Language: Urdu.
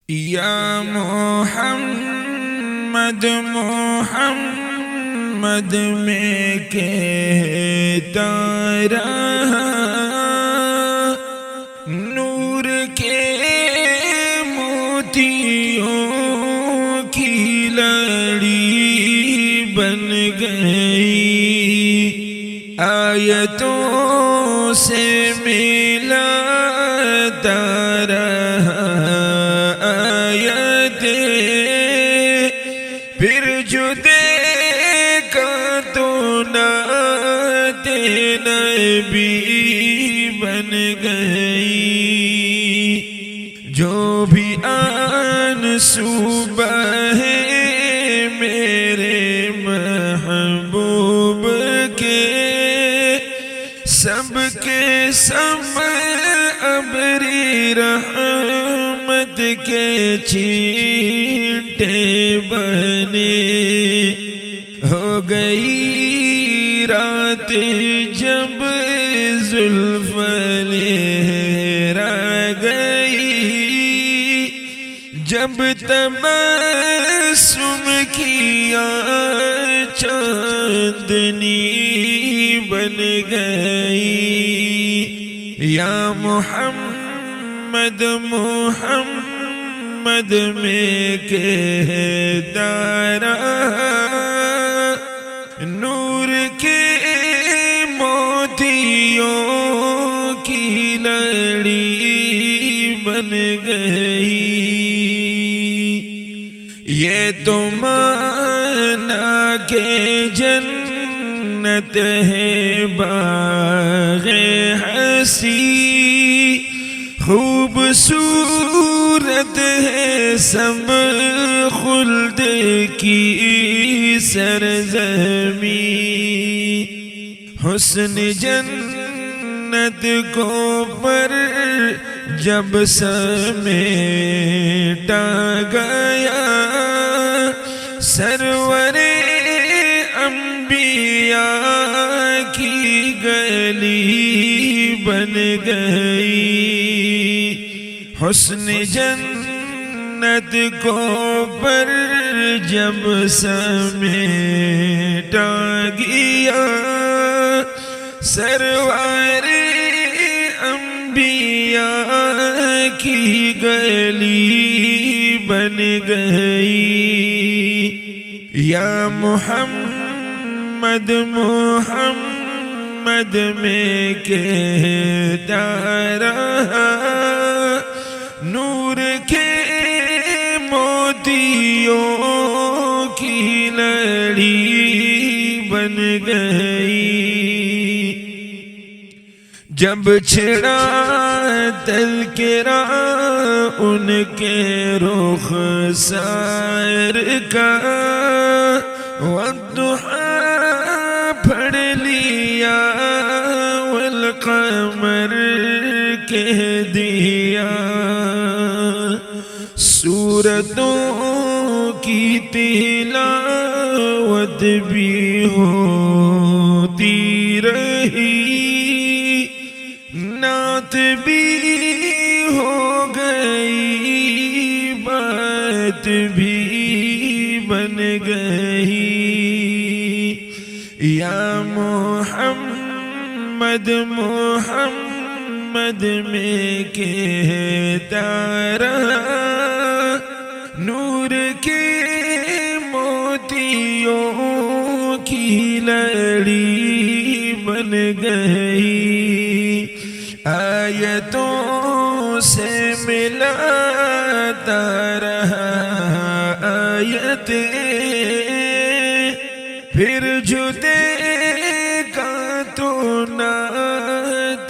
یا محمد محمد میں کہتا رہا، نور کے موتیوں کی لڑی بن گئی، آیتوں سے ملاتا رہا پھر جو دیکھا تو نعت نبی بن گئی، جو بھی آن صبح ہے میرے محبوب کے، سب کے سب ابری رحمت کے چھینٹے بنے، ہو گئی رات جب زلف لہرا گئی، جب تبسم کیا چاندنی بن گئی، یا محمد محمد میں کہتا رہا، نور کے موتیوں کی لڑی بن گئی، یہ تو مانا کہ جنت ہے باغ حسین، خوبصورت ہے سب خلد کی سرزمین، حسن جنت کو پر جب سمیٹا گیا، سرور انبیاء کی گلی بن گئی، حسن جنت کو پر جب سمیٹا گیا، سرور انبیاء کی گلی بن گئی، یا محمد محمد میں کہتا رہا، نور کے موتیوں کی لڑی بن گئی، جب چھڑا تذکرہ ان کے رخسار کا، والضحیٰ پڑھ لیا والقمر کہہ دیا، سورتوں کی تلاوت بھی ہوتی رہی، نعت بھی ہو گئی، بات بھی بن گئی، یا محمد محمد میں کہتا رہا، نور کے موتیوں کی لڑی بن گئی، آیتوں سے ملاتا رہا آیتیں، پھر جو دیکھا تو نعت